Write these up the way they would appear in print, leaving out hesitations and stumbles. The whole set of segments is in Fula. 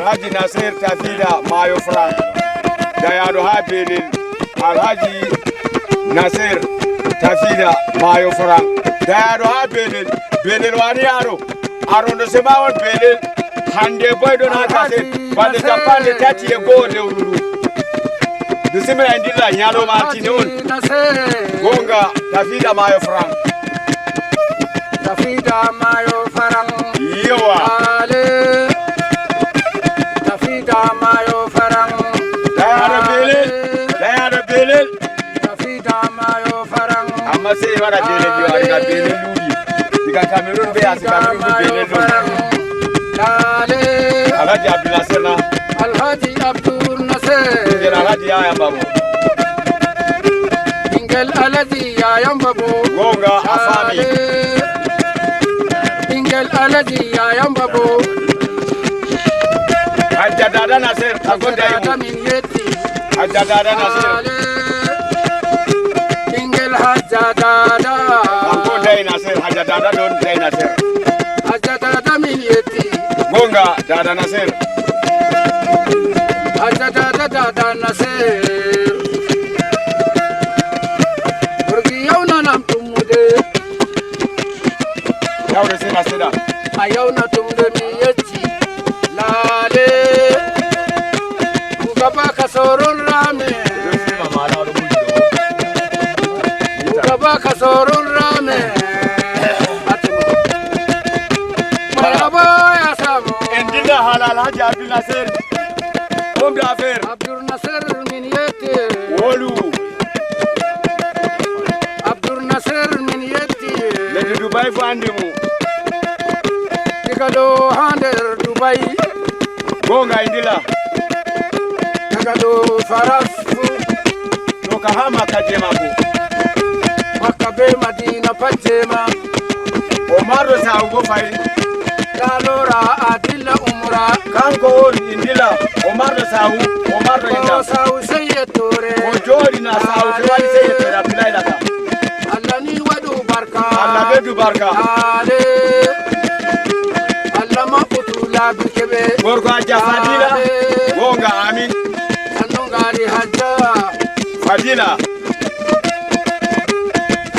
Alhaji Nasir Tafida Mayo Frank da yaro ha Benin Alhaji Nasir Tafida Mayo Frank da yaro ha Benin wani yaro arondo semawan Benin hande boy don ha kase bande Japan tati e go de ururu dusimira indila nyalo martini on gonga Tafida Mayo Frank Tafida Mayo Frank Yowa Tafida Mayo Frank Dayaro Belel Tafida Mayo Frank amma sai wala Belel yo arga Belel ludi diga Cameroon be asi Cameroon Belel Lale Alhaji Abdul Nasir na Alhaji Abdul Nasir Ingel Alhaji Yaya Babu Ingel Alhaji Yaya Babu gonga afami Ingel Alhaji Yaya Babu Hajja Dada Nasir agonda yimu Hajja Dada Nasir Ingel Hajja Dada agonda Nasir Hajja Dada don dai Nasir Hajja Dada min yeti gonga Dada Nasir Hajja Dada Nasir Burgi yauna nam tumude yawre sai Nasira ayauna tumude mi yeti lale Ugaba kasorun rame Ugaba kasorun rame Maraba ya samu endina halal Haji Abdul Nasir homme d'affaires Abdul Nasir min yeti wolu Abdul Nasir min yeti le Dubai fo andimu Digado hander Dubai gonga indila Digado farafu to kahama kajema ko Makabe Madina Pajema Omaro sa ugo fai Kalora Adila Umra kanko on indila Omaro sa Omaro inda Sau Sayyatore o jori na sa o wali sai te Abdullahi laka Allah ni wadu barka Allah bedu barka Ale Allah ma utula bikebe gorko Hajja Fadila gonga amin Anungari Hajja Fadila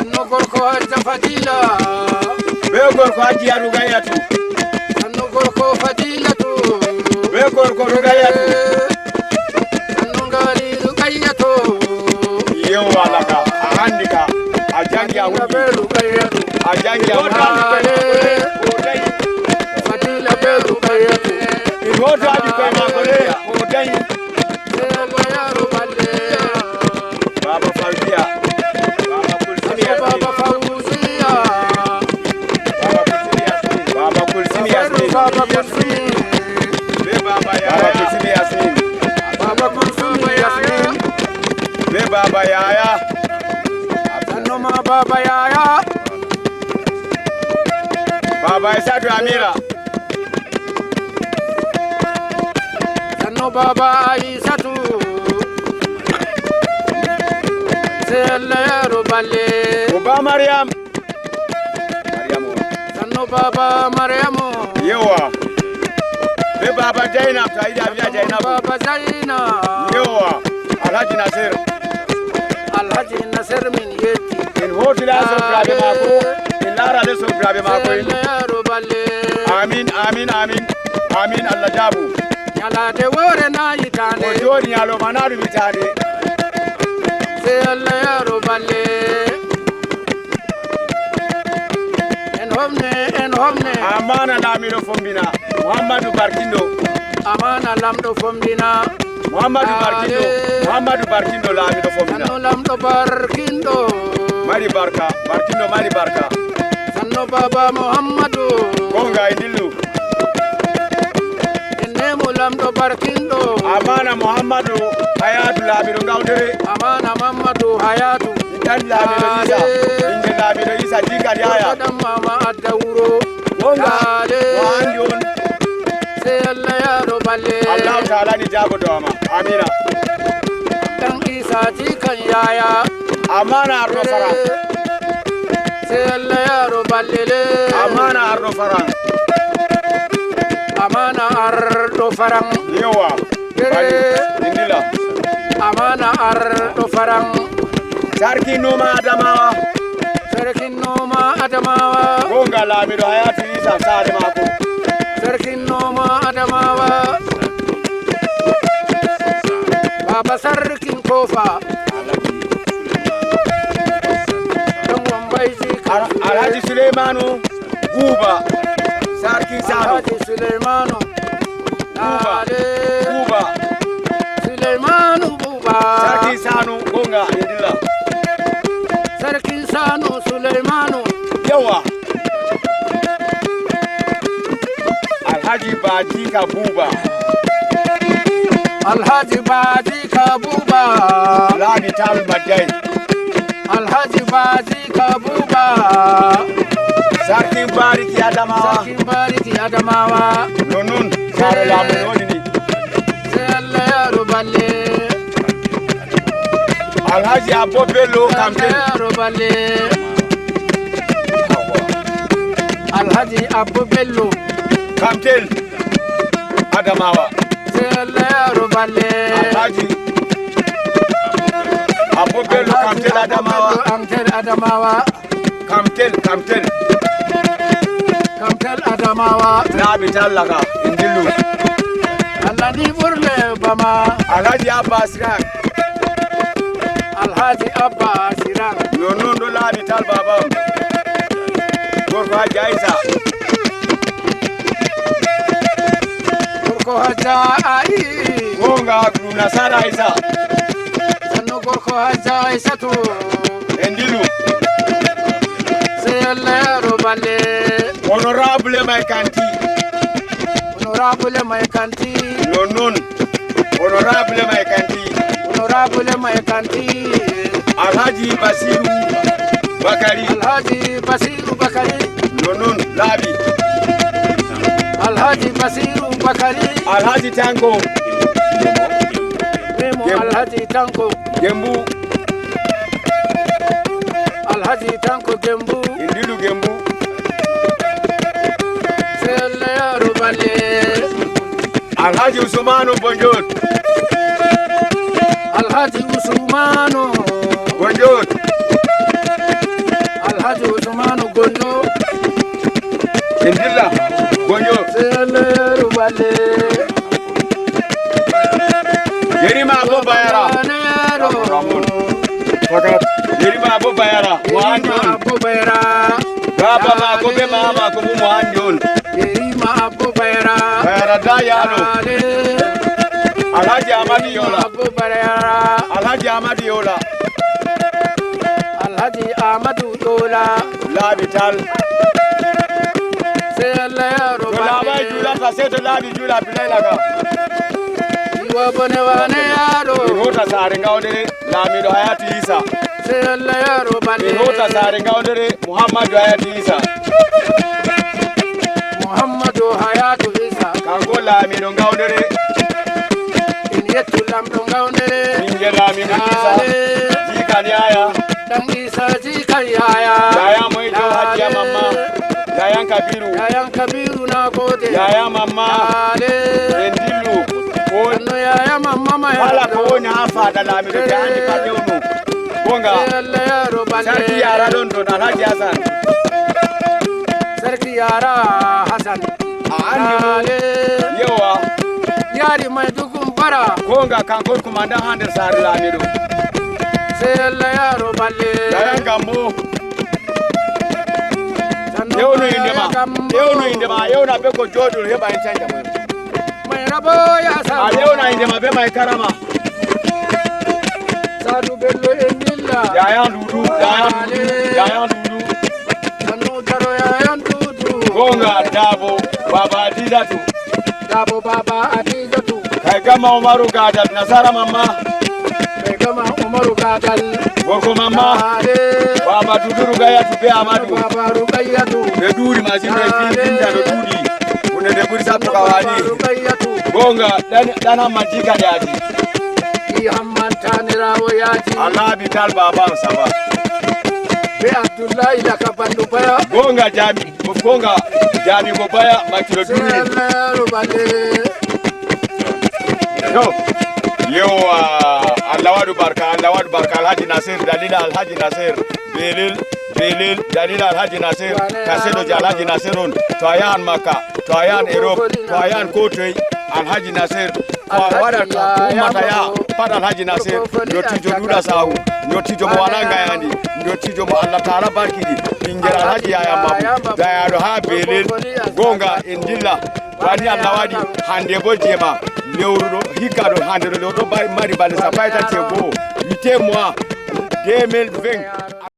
Anno gorko Hajja Fadila be gorko Hajji Rugayatu Anno gorko Fadilatu be gorko Rugayatu Anungari Rugayatu yewa laka andika ajangi awu Rugayatu ajangi awu Fadila be Rugayatu ihoto adi ko makole o dai Baba Fawziya Baba Kulsumi Baba Fawziya Baba Kulsumi Yasmin Baba Kulsumi be Baba Kulsumi Yasmin Baba Kulsumi Yasmin be Baba Yaya Sanoma Baba Yaya Baba Isatu Amira Sanno Baba Aisatu Sella Rubale Oba Mariam Sanno Baba Mariamu yewa be Baba Jainab Taida biya Jainab Baba Zaina yewa Alhaji Nasir Alhaji Nasir min yeti in hotila so grabe mako in lara le so grabe mako Sella Rubale amin amin amin amin Allah jabu Yala de wore na yitane o joni yalo manaru bitade Sella Rubale En homne amana lamiro fombina Muhammadu Barkindo Amana lamdo fomdina Muhammadu Barkindo lamiro fombina Sanno lamdo barkindo mari barka Barkindo mari barka Sanno Baba Muhammadu gonga indilu Nemo lamdo barkindo amana Muhammadu hayatu lamiro ngawdere Amana Muhammadu hayatu dan lamiro isa inje lamiro isa jikari haya Adam mama adawuro gonga wandi on Se Allah ya robale Allah ta'ala ni jago doma amina Dan isa jikan yaya amana arno fara Se Allah ya robale amana arno fara Amana ardo farang. Yawa. Indila. Amana ar do farang. Sarki noma Adamawa. Sarkin noma Adamawa. Gonga Lamido Hayatu Isa Sare Mako. Sarkin noma Adamawa. Baba sarkin kofa. Alhaji Suleimanu Buba Sarki Sano. Alhaji Suleimanu Buba Suleimanu Buba Sarki Sano Gonga Indila. Sarki Sano Suleimanu. Yawa. Alhaji Baji Kabuba. Alhaji Baji Kabuba. Ladi Tal Madai. Alhaji Baji Kabuba. Sarkin Bariki Adamawa. Sarkin Bariki Adamawa. Nonun Sare Lamido ni. Sai Allah ya ruballe. Alhaji Abo Bello campaign. Ya ruballe. Alhaji Abu Bello Campaign Adamawa. sai Allah ya ruballe. Alhaji Abo Bello campaign Adamawa. Campaign Adamawa. Campaign Campaign Adamawa. Labi Talaga Indilu. Allah ni burle bama. Alhaji Abbas Rak. Alhaji Abba Sirang. Nonun do Labi Tal Baba. Gorfa Jaisa. Gorko Haja ai. Gonga Nasara Isa. Sannu Gorko Haja Isatu. Indilu. Sai Allah ya ruballe. Honorable Maikanti. Honorable Maikanti. Nonun. Honorable Maikanti. Honorable Maikanti. Alhaji Basiru Bakari. Alhaji Basiru Bakari. Nonun Labi. Alhaji Basiru Bakari. Alhaji Tango Memo Gembu. Alhaji Tanko. Gembu. Alhaji Tanko Gembu. Indilu Gembu. Sai Allah ya ruballe. Alhaji Usmanu Bonjot. Alhaji Usmanu. Bonjot. Alhaji Usmanu Gondo. Indila Bonjot. Sai Allah ya ruballe. Yerima Abu Bayara. Ramon. Fakat Yerima Abu Bayara. Muhandon. Abu Bayra. Baba Makobe Mama Kubu Muhandon. Yerima Abu Bayra. Bayara Dayano. Alhaji Amadi Yola. Abu Bayra. Alhaji Amadi Yola. Alhaji Ahmadu Yola. Labi Tal. Sai Allah ya Labai Jula ruballe. Kaseto Labi Jula Pilaga. Iwa bane wane yaro. Rota Saringa Odere Lamido Hayati Isa. Sai Allah ya ruballe. Rota Saringa Odere Muhammad Hayati Isa. Muhammadu Hayatu Isa. Kango Lamido Gaudere. Inyetu lamdo ngaundere. Inge Lamido Isa. Jika Nyaya. Dan Isa jikan yaya. Yaya Moito Hajiya Mama. Yayan Kabiru. Yayan Kabiru na gode. Yaya Mama. Endilu. Sannu yaya mamma mai Wala ko woni hafa da Lamido da andi padewno. Gonga. Sai Allah ya ruballe. Sarki yara don don Alhaji Hassan. Sarki yara Hassan. Andi yawa. Yari mai dukun bara. Gonga kankor kumandan handar sare Lamido. Sai Allah ya ruballe. Yayan Gambo. Sannu Yau no yaya indema. Gambo. Yau no indema. Yau na be ko jodo heba en canja mo. Mai rabo ya A samu. yau na indema be mai karama. Sadu Bello Endilla. Yayan Dudu. Yayan Dudu. Sannu taro yayan dudu. Gonga Dabo. Baba Didatu. Dabo Baba Adijatu. Kai gama Umaru Gadal Nasara Mama. Mai gama Umaru Gadal. Gorko Mama. Baba Dudu Rugaya Tube Amadu. Baba Rukayyatu. Be duri masin be finda do duri. Une de buri sapu Baba kawani. Rukayyatu. Gonga dana majika dadi. Ki hamman tanirawo yaji. Allah bi tal baba saba. Be Abdullahi laka bandu baya. Gonga jami. Gonga jami go baya makiro Sai duri. Allah ya ruballe. Yo, Allahwadu barka Alhaji Nasir Dalila Alhaji Nasir Belil Dalila Alhaji Nasir Kasedo Alhaji Nasirun Toyan Maka Toyan Europe Toyan Kotwe Alhaji Nasir wada mataya pada Alhaji Nasir nyotijo duda sahu nyotijo mwananga yani nyotijo Allah taala barkidi ingera Alhaji ya mabu dayado ha Belil gonga indilla wani Allahwadi hande bojema lewrudo hikado hande do bay mari balisa payta tego 8 mois 2020